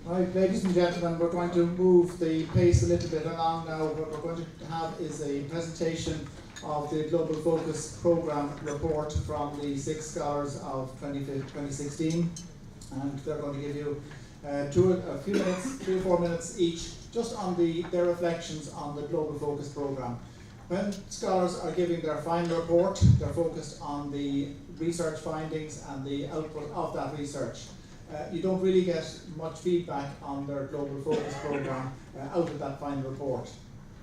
Right, ladies and gentlemen, we're going to move the pace a little bit along now. What we're going to have is a presentation of the Global Focus Programme report from the 6 scholars of 2016, and they're going to give you a few minutes, 3 or 4 minutes each, just on their reflections on the Global Focus Programme. When scholars are giving their final report, they're focused on the research findings and the output of that research. You don't really get much feedback on their Global Focus Programme out of that final report.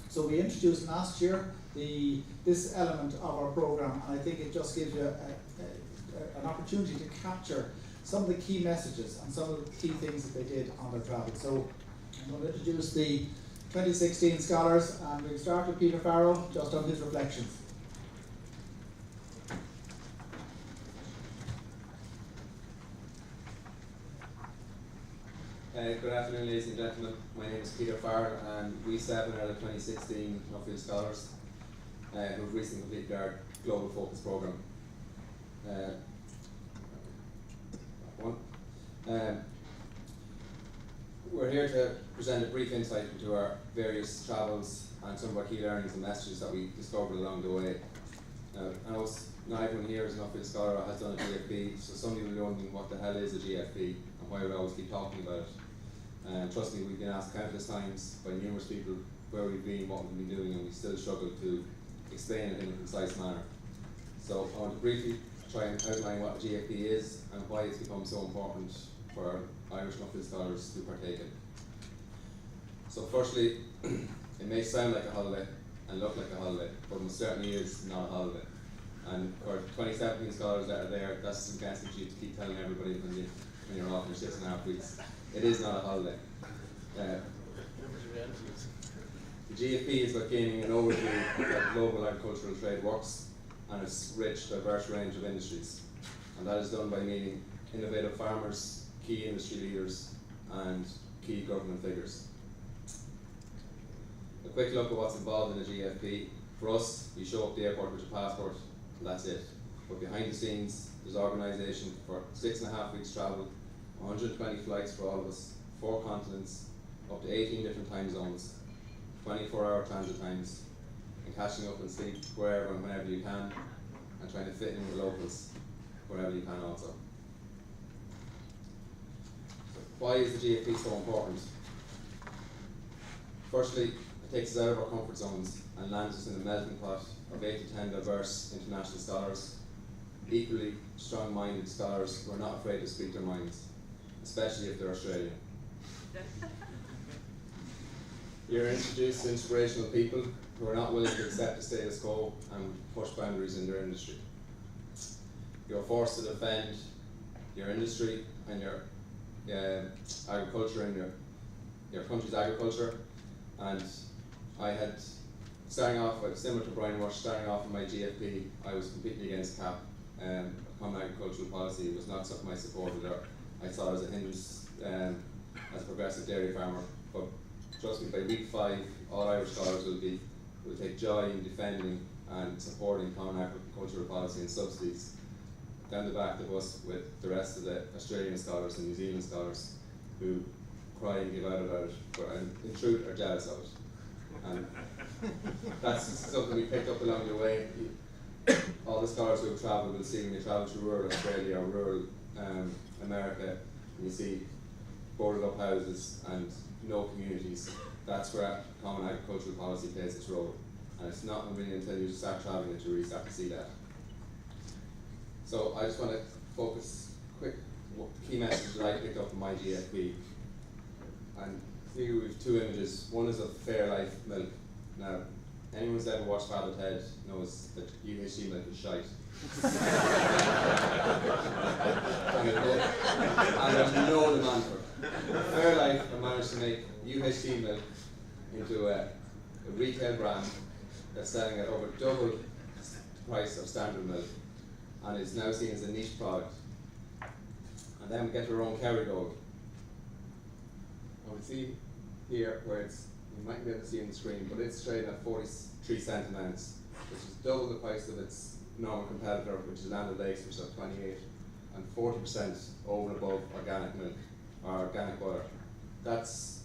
So we introduced last year this element of our programme, and I think it just gives you an opportunity to capture some of the key messages and some of the key things that they did on their travel. So I'm going to introduce the 2016 scholars, and we'll start with Peter Farrell just on his reflections. Good afternoon, ladies and gentlemen. My name is Peter Farrell, and we 7 are the 2016 Nuffield Scholars who have recently completed our Global Focus Programme. We're here to present a brief insight into our various travels and some of our key learnings and messages that we discovered along the way. I know not everyone here is an Nuffield Scholar or has done a GFP, so some people are wondering what the hell is a GFP and why we always keep talking about it. Trust me, we've been asked countless times by numerous people where we've been, what we've been doing, and we still struggle to explain it in a concise manner. So I want to briefly try and outline what a GFP is and why it's become so important for Irish Nuffield Scholars to partake in. So firstly, it may sound like a holiday and look like a holiday, but it certainly is not a holiday. And for 2017 scholars that are there, that's some gas you to keep telling everybody when you're off your 6.5 weeks. It is not a holiday. The GFP is about gaining an overview of how global agricultural trade works and its rich, diverse range of industries. And that is done by meeting innovative farmers, key industry leaders, and key government figures. A quick look at what's involved in a GFP. For us, you show up the airport with your passport, and that's it. But behind the scenes, there's organisation for 6.5 weeks travel, 120 flights for all of us, 4 continents, up to 18 different time zones, 24-hour transit times, and catching up and sleep wherever and whenever you can, and trying to fit in with locals wherever you can also. So why is the GFP so important? Firstly, it takes us out of our comfort zones and lands us in a melting pot of 8 to 10 diverse international scholars, equally strong-minded scholars who are not afraid to speak their minds, especially if they're Australian. You're introduced to inspirational people who are not willing to accept the status quo and push boundaries in their industry. You're forced to defend your industry and your agriculture and your country's agriculture. And I had, starting off with, similar to Brian Rush, starting off in my GFP, I was completely against CAP. Common agricultural policy was not something I supported or I saw it as a hindrance as a progressive dairy farmer. But trust me, by week 5, all Irish scholars will take joy in defending and supporting common agricultural policy and subsidies down the back of us with the rest of the Australian scholars and New Zealand scholars who cry and give out about it, and in truth are jealous of it. And that's something we picked up along the way. All the scholars who have travelled will see when you travel to rural Australia or rural America, and you see boarded up houses and no communities. That's where common agricultural policy plays its role. And it's not really until you start travelling that you really start to see that. So I just want to focus quick key messages that I picked up from my GFP. And here we have 2 images. One is of Fairlife milk. Now, anyone who's ever watched Father Ted knows that UHT milk is shite. and there's no demand for it. Fairlife have managed to make UHT milk into a retail brand that's selling at over double the price of standard milk, and is now seen as a niche product. And then we get to our own Kerrygold. And we see here where it's, you might be able to see on the screen, but it's trading at 43 cents an ounce, which is double the price of its normal competitor, which is Land O'Lakes, which is at 28, and 40% over and above organic milk, or organic butter. that's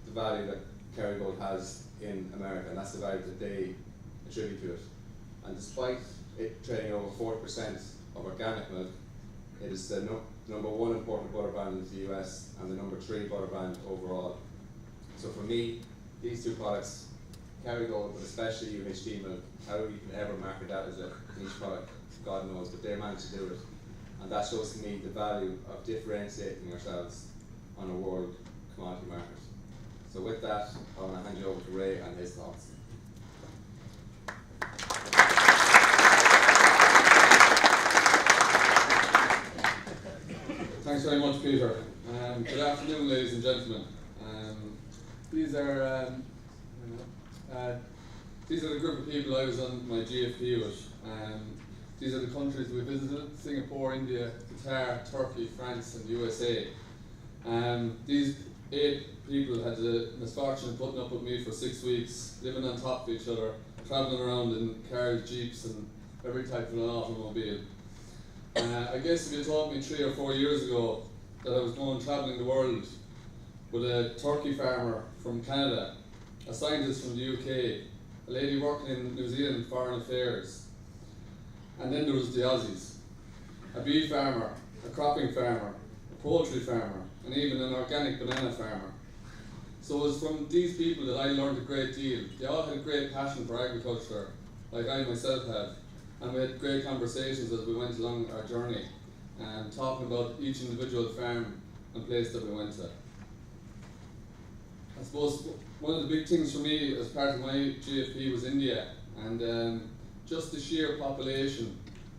the value that Kerrygold has in America, and that's the value that they attribute to it. And despite it trading over 40% of organic milk, it is the number one imported butter brand into the US and the number 3 butter brand overall. So for me, these two products, Kerrygold, but especially UHT milk, how you can ever market that as a niche product, God knows, but they managed to do it. And that shows to me the value of differentiating ourselves on a world commodity market. So with that, I want to hand you over to Ray and his thoughts. Thanks very much, Peter. Good afternoon, ladies and gentlemen. These are the group of people I was on my GFP with. These are the countries we visited: Singapore, India, Qatar, Turkey, France, and USA. These 8 people had the misfortune of putting up with me for 6 weeks, living on top of each other, travelling around in cars, jeeps, and every type of an automobile. I guess if you told me 3 or 4 years ago that I was going travelling the world with a turkey farmer from Canada, a scientist from the UK, a lady working in New Zealand Foreign Affairs, and then there was the Aussies, a bee farmer, a cropping farmer, a poultry farmer, and even an organic banana farmer. So it was from these people that I learned a great deal. They all had a great passion for agriculture, like I myself had, and we had great conversations as we went along our journey, and talking about each individual farm and place that we went to. I suppose one of the big things for me as part of my GFP was India, and just the sheer population,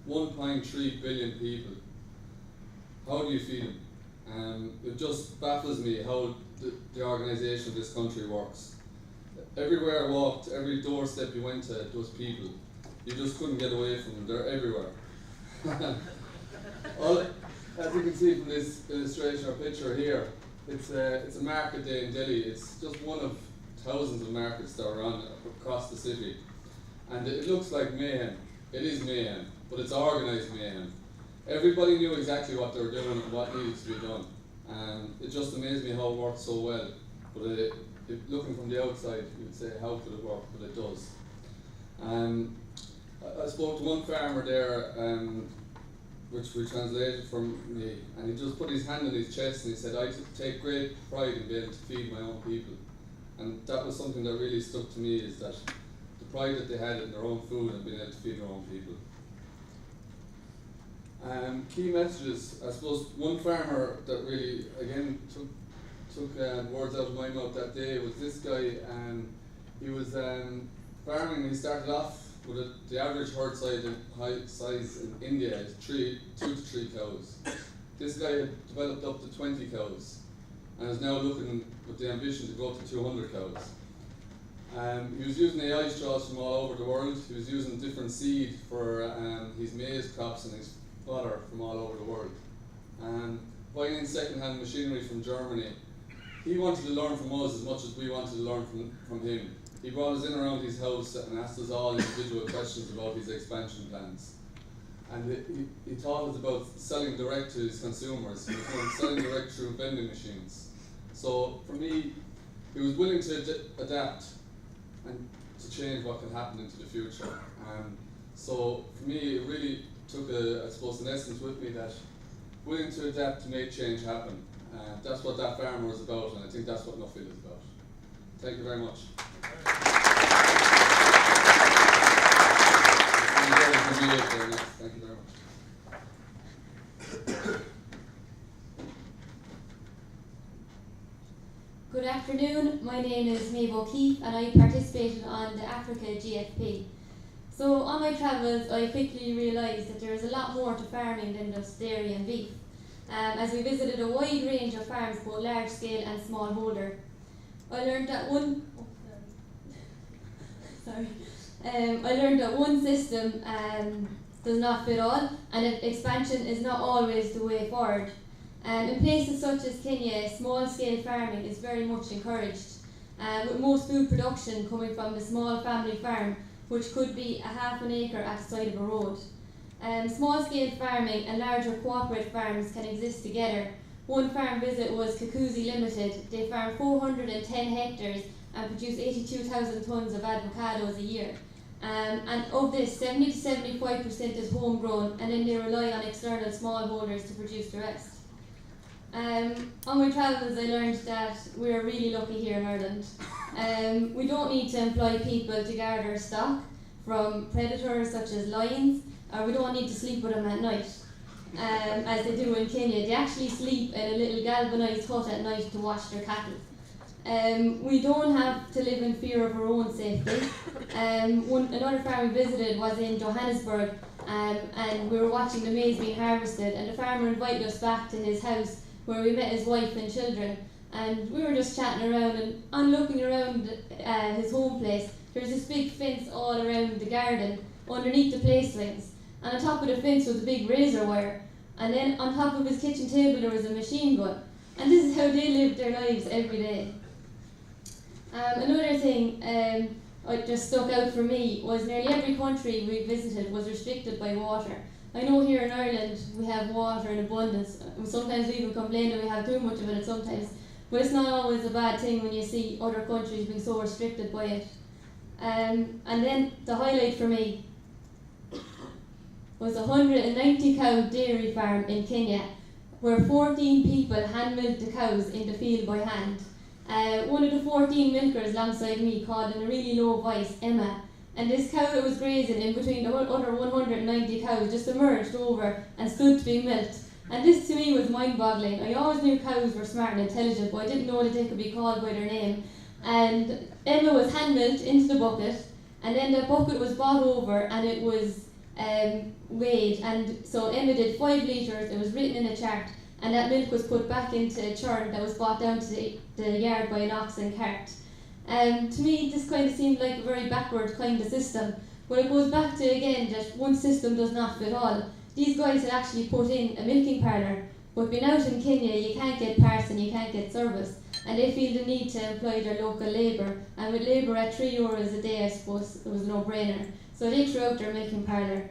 1.3 billion people. How do you feed them? It just baffles me how the organisation of this country works. Everywhere I walked, every doorstep you went to, there was people. You just couldn't get away from them, they're everywhere. As you can see from this illustration or picture here, it's a market day in Delhi. It's just one of thousands of markets that are on across the city. And it looks like mayhem. It is mayhem, but it's organised mayhem. Everybody knew exactly what they were doing and what needed to be done. And it just amazed me how it worked so well. But looking from the outside, you'd say, how could it work? But it does. I spoke to one farmer there, which we translated from me, and he just put his hand on his chest and he said, I take great pride in being able to feed my own people. And that was something that really stuck to me, is that the pride that they had in their own food and being able to feed their own people. Key messages. I suppose one farmer that really, again, took words out of my mouth that day was this guy. He was farming. He started off with the average herd size in India is 2 to 3 cows. This guy had developed up to 20 cows and is now looking with the ambition to go up to 200 cows. He was using AI straws from all over the world. He was using different seed for his maize crops and his fodder from all over the world. Buying in second-hand machinery from Germany. He wanted to learn from us as much as we wanted to learn from him. He brought us in around his house and asked us all individual questions about his expansion plans. And he taught us about selling direct to his consumers. He was selling direct through vending machines. So for me, he was willing to adapt and to change what can happen into the future. So for me, it really took I suppose, an essence with me that willing to adapt to make change happen. That's what that farmer was about, and I think that's what Nuffield is about. Thank you very much. Thank you very much. Good afternoon, my name is Maeve O'Keefe and I participated on the Africa GFP. So on my travels I quickly realised that there is a lot more to farming than just dairy and beef, as we visited a wide range of farms, both large scale and smallholder. I learned that one system does not fit all, and that expansion is not always the way forward. In places such as Kenya, small-scale farming is very much encouraged, with most food production coming from the small family farm, which could be a half an acre at the side of a road. Small-scale farming and larger cooperative farms can exist together, One farm visit was Kakuzi Limited. They farm 410 hectares and produce 82,000 tonnes of avocados a year. And of this, 70 to 75% is homegrown, and then they rely on external smallholders to produce the rest. On my travels I learned that we're really lucky here in Ireland. We don't need to employ people to guard our stock from predators such as lions, or we don't need to sleep with them at night, as they do in Kenya. They actually sleep in a little galvanised hut at night to watch their cattle. We don't have to live in fear of our own safety. Another farm we visited was in Johannesburg, and we were watching the maize being harvested, and the farmer invited us back to his house where we met his wife and children, and we were just chatting around, and on looking around his home place, there's this big fence all around the garden underneath the place swings, and on top of the fence was a big razor wire, and then on top of his kitchen table there was a machine gun, and this is how they lived their lives every day. Another thing that just stuck out for me was nearly every country we visited was restricted by water. I know here in Ireland we have water in abundance. Sometimes we even complain that we have too much of it sometimes, but it's not always a bad thing when you see other countries being so restricted by it. And then the highlight for me was a 190 cow dairy farm in Kenya, where 14 people hand milked the cows in the field by hand. One of the 14 milkers alongside me called in a really low voice, Emma, and this cow that was grazing in between the other 190 cows just emerged over and stood to be milked. And this to me was mind-boggling. I always knew cows were smart and intelligent, but I didn't know that they could be called by their name. And Emma was hand-milked into the bucket, and then the bucket was brought over and it was weighed. And so Emma did 5 litres, it was written in a chart, and that milk was put back into a churn that was brought down to the yard by an ox and cart. To me, this kind of seemed like a very backward kind of system, but it goes back to, again, that one system does not fit all. These guys had actually put in a milking parlour, but being out in Kenya, you can't get parts and you can't get service, and they feel the need to employ their local labour, and with labour at €3 a day, I suppose it was a no-brainer. So they threw out their milking parlour.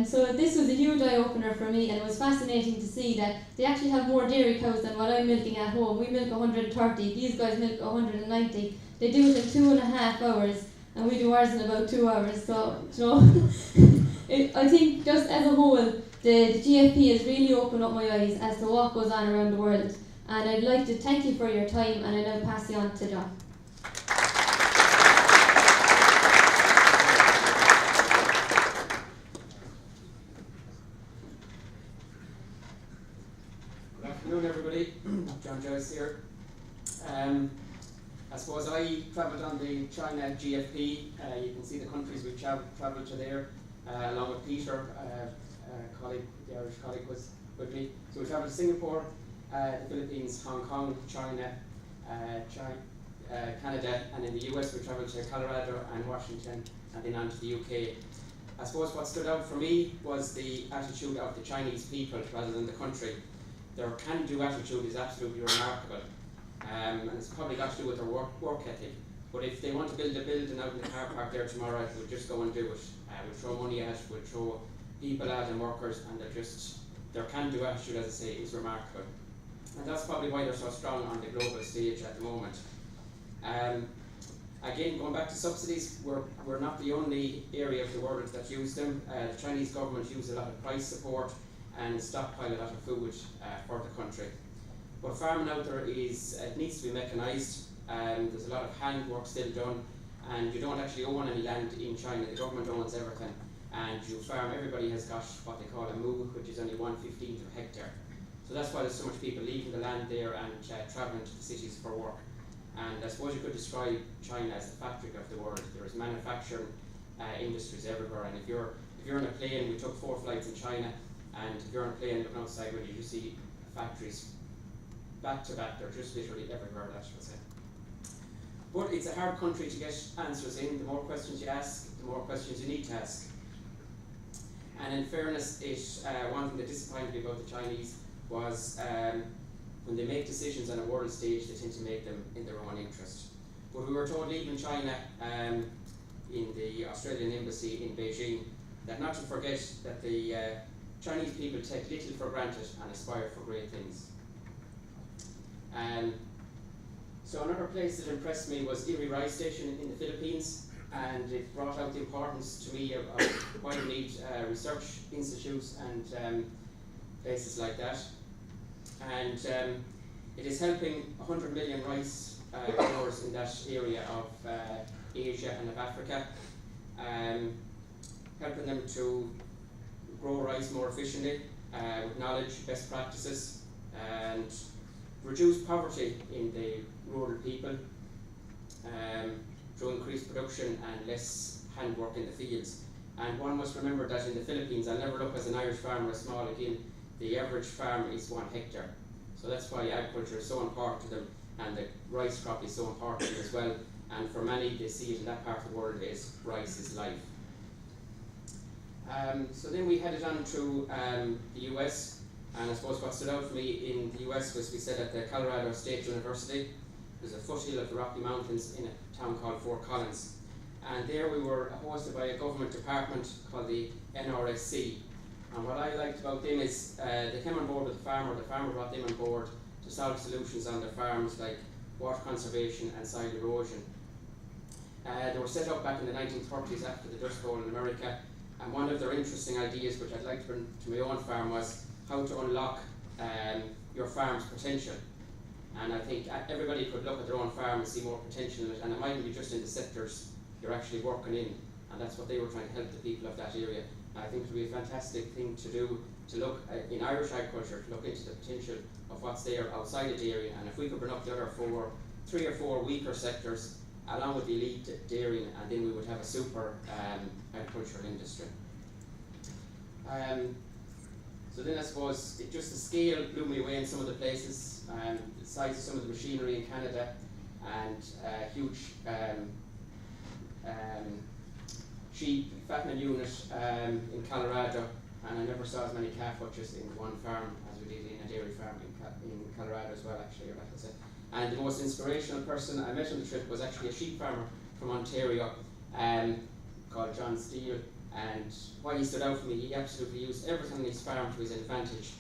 So this was a huge eye-opener for me, and it was fascinating to see that they actually have more dairy cows than what I'm milking at home. We milk 130, these guys milk 190. They do it in 2.5 hours, and we do ours in about 2 hours. So, I think just as a whole, the GFP has really opened up my eyes as to what goes on around the world. And I'd like to thank you for your time, and I now pass you on to John. Good afternoon, everybody. John Joyce here. I suppose I travelled on the China GFP. You can see the countries we've travelled to there, along with Peter, colleague, the Irish colleague was with me. So we travelled to Singapore, the Philippines, Hong Kong, China, Canada, and in the US we travelled to Colorado and Washington, and then on to the UK. I suppose what stood out for me was the attitude of the Chinese people rather than the country. Their can-do attitude is absolutely remarkable. And it's probably got to do with their work ethic. But if they want to build a building out in the car park there tomorrow, we'll just go and do it. We'll throw money at it, we'll throw people at it and workers, and their can-do attitude, as I say, is remarkable. And that's probably why they're so strong on the global stage at the moment. Again, going back to subsidies, we're not the only area of the world that use them. The Chinese government use a lot of price support and stockpile a lot of food for the country. But farming out there it needs to be mechanised. There's a lot of handwork still done, and you don't actually own any land in China. The government owns everything, and you farm. Everybody has got what they call a mu, which is only 1/15 of a hectare. So that's why there's so much people leaving the land there and travelling to the cities for work. And I suppose you could describe China as the factory of the world. There is manufacturing industries everywhere, and if you're on a plane, we took 4 flights in China, and if you're on a plane looking outside, when you just see factories back to back, they're just literally everywhere, that should say. But it's a hard country to get answers in. The more questions you ask, the more questions you need to ask. And in fairness, one thing that disappointed me about the Chinese was when they make decisions on a world stage, they tend to make them in their own interest. But we were told even China, in the Australian embassy in Beijing, that not to forget that the Chinese people take little for granted and aspire for great things. So another place that impressed me was Erie Rice Station in the Philippines, and it brought out the importance to me of why you need research institutes and places like that. And it is helping 100 million rice growers in that area of Asia and of Africa, helping them to grow rice more efficiently with knowledge, best practices, and reduce poverty in the rural people through increased production and less handwork in the fields. And one must remember that in the Philippines, I'll never look as an Irish farmer as small again, the average farm is 1 hectare. So that's why agriculture is so important to them, and the rice crop is so important to them as well. And for many, they see it in that part of the world as rice is life. So then we headed on to the US, and I suppose what stood out for me in the US was we said at the Colorado State University. There's a foothill of the Rocky Mountains in a town called Fort Collins. And there we were hosted by a government department called the NRSC. And what I liked about them is they came on board with the farmer brought them on board to solve solutions on their farms like water conservation and soil erosion. They were set up back in the 1930s after the Dust Bowl in America, and one of their interesting ideas, which I'd like to bring to my own farm, was how to unlock your farm's potential. And I think everybody could look at their own farm and see more potential in it, and it mightn't be just in the sectors you're actually working in, and that's what they were trying to help the people of that area. And I think it would be a fantastic thing to do, to look in Irish agriculture, to look into the potential of what's there outside of the area, and if we could bring up the other 3 or 4 weaker sectors along with the elite dairying, and then we would have a super agricultural industry. So then I suppose just the scale blew me away in some of the places, the size of some of the machinery in Canada, and huge sheep fattening unit in Colorado, and I never saw as many calf butchers in one farm as we did in a dairy farm in Colorado as well, actually, or I could say. And the most inspirational person I met on the trip was actually a sheep farmer from Ontario called John Steele. And why he stood out for me, he absolutely used everything on his farm to his advantage.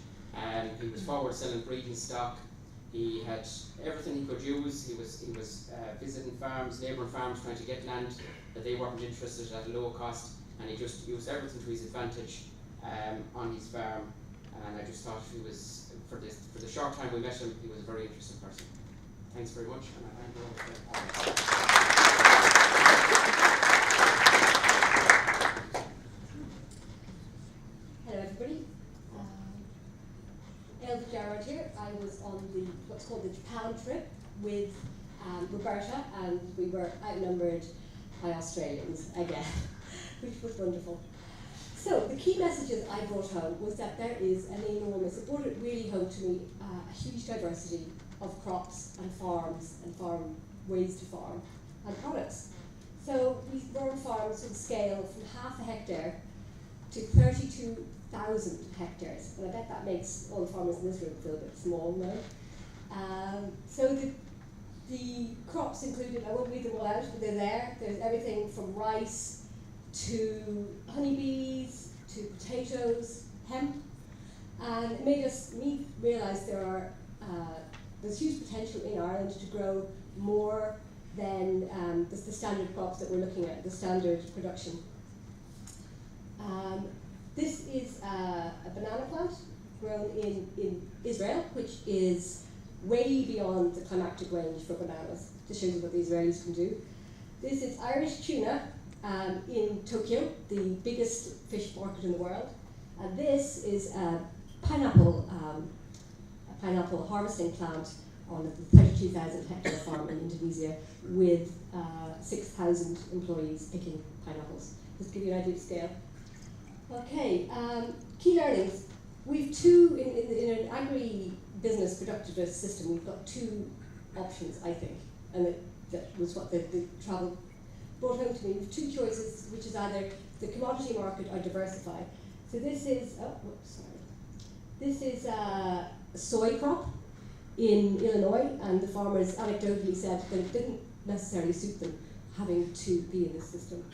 He was forward selling breeding stock. He had everything he could use. He was visiting farms, neighbouring farms, trying to get land that they weren't interested at a low cost, and he just used everything to his advantage on his farm. And I just thought he was, for the short time we met him, he was a very interesting person. Thanks very much, and I hand over to Hello everybody. Elder Jarrod here. I was on what's called the Japan trip with Roberta, and we were outnumbered by Australians again, which was wonderful. So the key messages I brought home was that there is an enormous, it brought it really home to me, a huge diversity of crops and farms and farm ways to farm and products. So we run farms with a scale from half a hectare to 32,000 hectares, and I bet that makes all the farmers in this room feel a bit small now. So the crops included, I won't read them all out, but they're there. There's everything from rice to honeybees to potatoes, hemp, and it made me realise there's huge potential in Ireland to grow more than the standard crops that we're looking at, the standard production. This is a banana plant grown in Israel, which is way beyond the climactic range for bananas. This shows you what the Israelis can do. This is Irish tuna in Tokyo, the biggest fish market in the world. And this is a pineapple harvesting plant on a 32,000 hectare farm in Indonesia with 6,000 employees picking pineapples. Just to give you an idea of scale. Okay, key learnings. We've in an agri-business productivist system, we've got 2 options, I think, and that was what the travel brought home to me. We've 2 choices, which is either the commodity market or diversify. So this is, this is a soy crop in Illinois, and the farmers anecdotally said that it didn't necessarily suit them having to be in this system.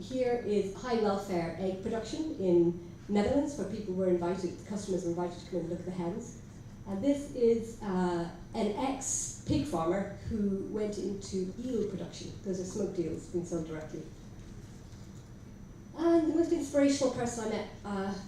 Here is high welfare egg production in Netherlands, where people were invited, customers were invited to come in and look at the hens. And this is an ex-pig farmer who went into eel production. Those are smoked eels being sold directly. And the most inspirational person I met,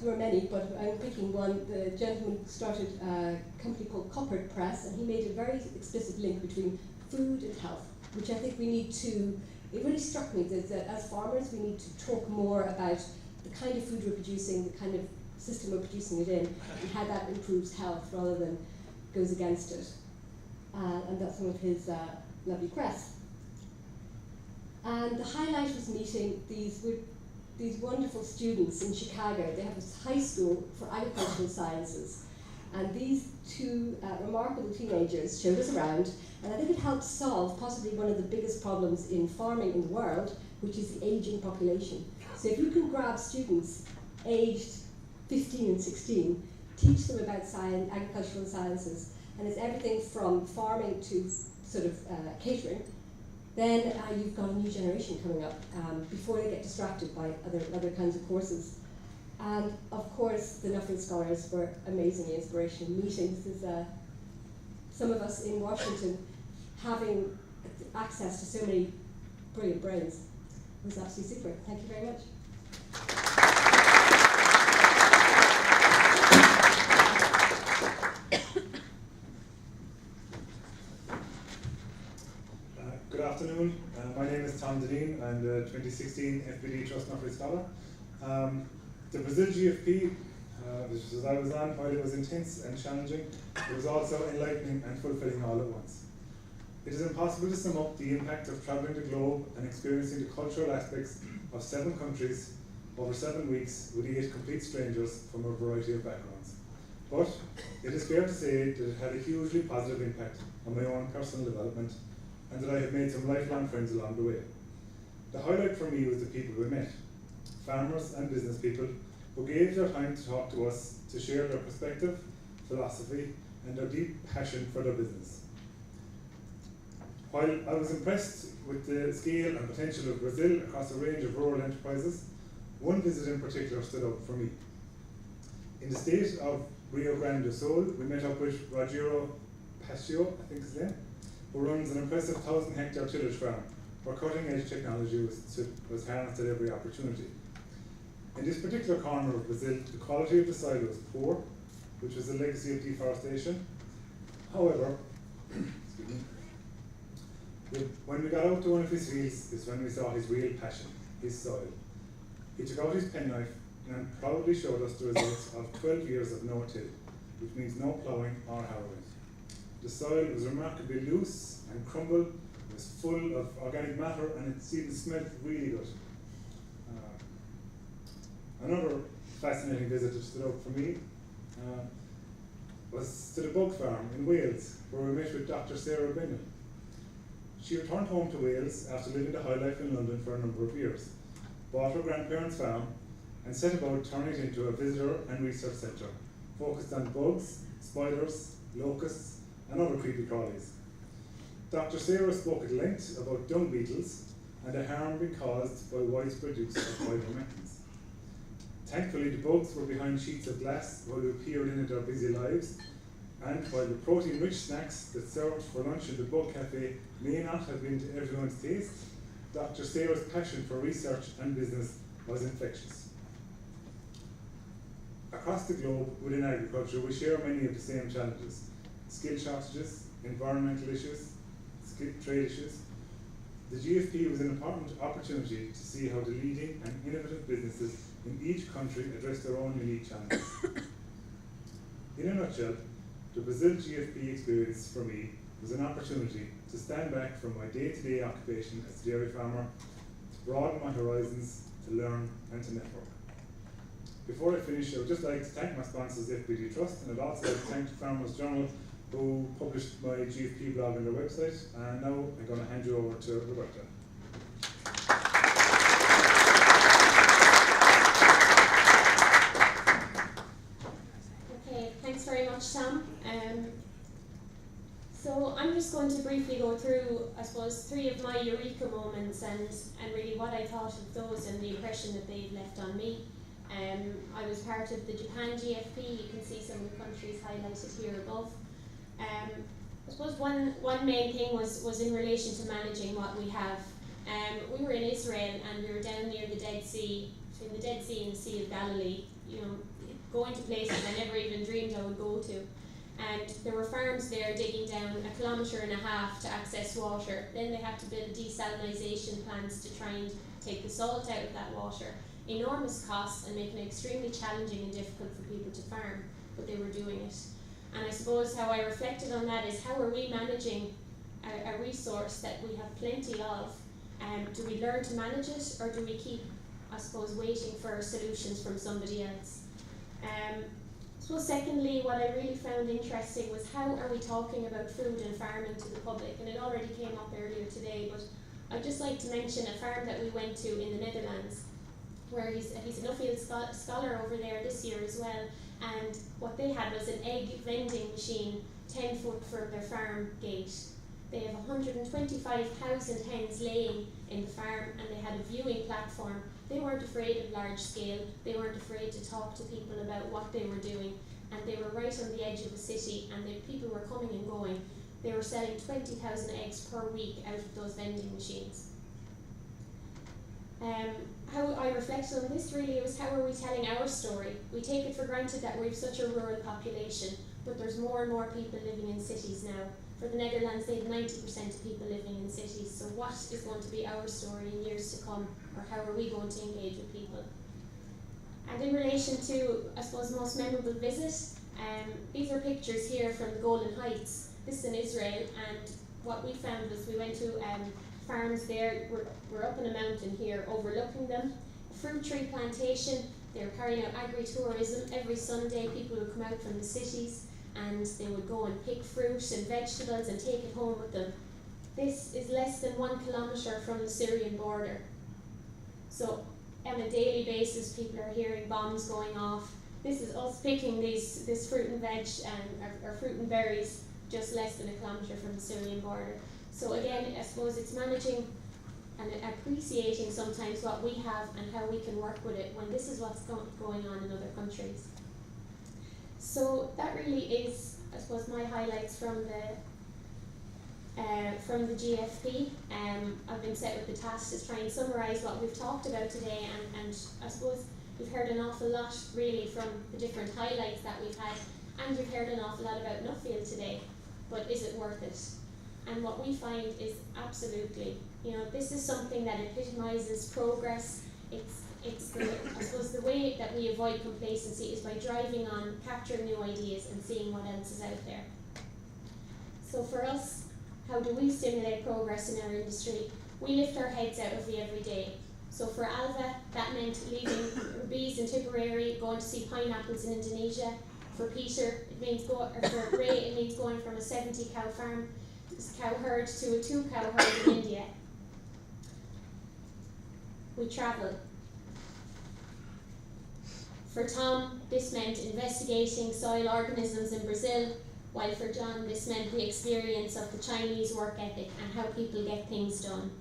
there were many, but I'm picking one. The gentleman started a company called Coppard Press, and he made a very explicit link between food and health, which I think we need to, it really struck me that as farmers we need to talk more about the kind of food we're producing, the kind of system we're producing it in, and how that improves health rather than goes against it. And that's one of his lovely quests. And the highlight was meeting these wonderful students in Chicago. They have this high school for agricultural sciences. And these two remarkable teenagers showed us around, and I think it helped solve possibly one of the biggest problems in farming in the world, which is the aging population. So if you can grab students aged 15 and 16, teach them about agricultural sciences, and it's everything from farming to sort of catering, then you've got a new generation coming up before they get distracted by other kinds of courses. And of course, the Nuffield Scholars were amazingly inspirational meetings. There's some of us in Washington having access to so many brilliant brains. It was absolutely super. Thank you very much. Good afternoon. My name is Tom Deneen. I'm the 2016 FBD Trust Nuffield Scholar. The Brazil GFP, which I was on, while it was intense and challenging, it was also enlightening and fulfilling all at once. It is impossible to sum up the impact of travelling the globe and experiencing the cultural aspects of 7 countries over 7 weeks with 8 complete strangers from a variety of backgrounds. But it is fair to say that it had a hugely positive impact on my own personal development, and that I have made some lifelong friends along the way. The highlight for me was the people we met, farmers and business people who gave their time to talk to us, to share their perspective, philosophy, and their deep passion for their business. While I was impressed with the scale and potential of Brazil across a range of rural enterprises, one visit in particular stood out for me. In the state of Rio Grande do Sul, we met up with Rogério Pacheco, I think his name, who runs an impressive 1,000-hectare tillage farm where cutting-edge technology was harnessed at every opportunity. In this particular corner of Brazil, the quality of the soil was poor, which was a legacy of deforestation. However, when we got out to one of his fields is when we saw his real passion, his soil. He took out his penknife and proudly showed us the results of 12 years of no-till, which means no ploughing or harrowing. The soil was remarkably loose and crumbled, it was full of organic matter, and it smelled really good. Another fascinating visit that stood out for me was to the Bug Farm in Wales, where we met with Dr. Sarah Bennell. She returned home to Wales after living the high life in London for a number of years, bought her grandparents' farm, and set about turning it into a visitor and research centre, focused on bugs, spiders, locusts, and other creepy crawlies. Dr. Sarah spoke at length about dung beetles and the harm being caused by widespread use of phytomethods. Thankfully, the bugs were behind sheets of glass while we peered in at their busy lives, and while the protein-rich snacks that served for lunch in the Bug Cafe may not have been to everyone's taste, Dr. Sarah's passion for research and business was infectious. Across the globe, within agriculture, we share many of the same challenges: skill shortages, environmental issues, trade issues. The GFP was an important opportunity to see how the leading and innovative businesses in each country address their own unique challenges. In a nutshell, the Brazil GFP experience for me was an opportunity to stand back from my day-to-day occupation as a dairy farmer, to broaden my horizons, to learn and to network. Before I finish, I would just like to thank my sponsors, FBD Trust, and I'd also like to thank the Farmers Journal, who published my GFP blog on their website. And now I'm going to hand you over to Roberta. Okay, thanks very much, Tom. So I'm just going to briefly go through, I suppose, 3 of my eureka moments and really what I thought of those and the impression that they've left on me. I was part of the Japan GFP. You can see some of the countries highlighted here above. I suppose one main thing was in relation to managing what we have. We were in Israel and we were down near the Dead Sea, between the Dead Sea and the Sea of Galilee, you know, going to places I never even dreamed I would go to. And there were farms there digging down 1.5 kilometres to access water. Then they had to build desalination plants to try and take the salt out of that water. Enormous costs and making it extremely challenging and difficult for people to farm, but they were doing it. And I suppose how I reflected on that is, how are we managing a resource that we have plenty of? Do we learn to manage it, or do we keep, I suppose, waiting for solutions from somebody else? So secondly, what I really found interesting was, how are we talking about food and farming to the public? And it already came up earlier today, but I'd just like to mention a farm that we went to in the Netherlands, where he's an Nuffield scholar over there this year as well. And what they had was an egg vending machine 10 foot from their farm gate. They have 125,000 hens laying in the farm, and they had a viewing platform. They weren't afraid of large scale, they weren't afraid to talk to people about what they were doing, and they were right on the edge of the city, and people were coming and going. They were selling 20,000 eggs per week out of those vending machines. How I reflected on this really was, how are we telling our story? We take it for granted that we have such a rural population, but there's more and more people living in cities now. For the Netherlands, they have 90% of people living in cities, so what is going to be our story in years to come, or how are we going to engage with people? And in relation to, I suppose, the most memorable visit, these are pictures here from the Golan Heights. This is in Israel, and what we found was, we went to farms there. We're up in a mountain here overlooking them. A fruit tree plantation. They were carrying out agri-tourism. Every Sunday people would come out from the cities and they would go and pick fruit and vegetables and take it home with them. This is less than 1 kilometre from the Syrian border. So on a daily basis people are hearing bombs going off. This is us picking this fruit and veg or fruit and berries just less than 1 kilometre from the Syrian border. So again, I suppose it's managing and appreciating sometimes what we have and how we can work with it when this is what's going on in other countries. So that really is, I suppose, my highlights from the GFP. I've been set with the task to try and summarise what we've talked about today, and I suppose you've heard an awful lot really from the different highlights that we've had, and you've heard an awful lot about Nuffield today, but is it worth it? And what we find is absolutely, this is something that epitomises progress. It's the, I suppose, the way that we avoid complacency is by driving on, capturing new ideas and seeing what else is out there. So for us, how do we stimulate progress in our industry? We lift our heads out of the everyday. So for Alva, that meant leaving bees in Tipperary, going to see pineapples in Indonesia. For Peter, it means for Ray, it means going from a 70 cow farm, cow herd, to a 2 cow herd in India. We travel. For Tom, this meant investigating soil organisms in Brazil, while for John, this meant the experience of the Chinese work ethic and how people get things done.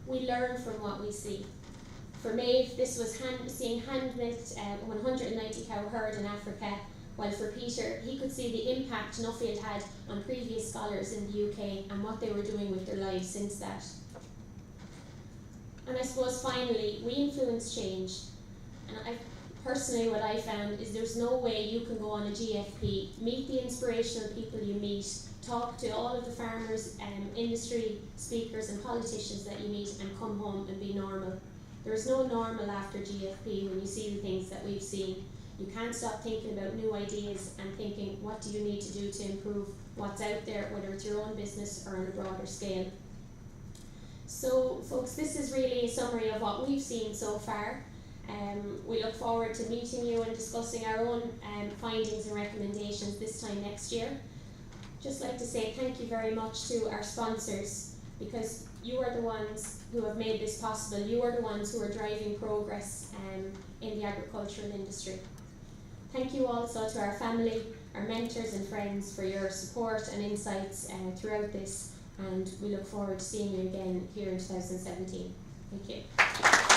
We learn from what we see. For Maeve, this was seeing hand-milked 190 cow herd in Africa, while for Peter, he could see the impact Nuffield had on previous scholars in the UK and what they were doing with their lives since that. And I suppose finally, we influence change. And personally what I found is there's no way you can go on a GFP, meet the inspirational people you meet, talk to all of the farmers, industry speakers and politicians that you meet, and come home and be normal. There is no normal after GFP when you see the things that we've seen. You can't stop thinking about new ideas and thinking, what do you need to do to improve what's out there, whether it's your own business or on a broader scale. So folks, this is really a summary of what we've seen so far. We look forward to meeting you and discussing our own findings and recommendations this time next year. Just like to say thank you very much to our sponsors, because you are the ones who have made this possible. You are the ones who are driving progress in the agricultural industry. Thank you also to our family, our mentors and friends for your support and insights throughout this, and we look forward to seeing you again here in 2017. Thank you.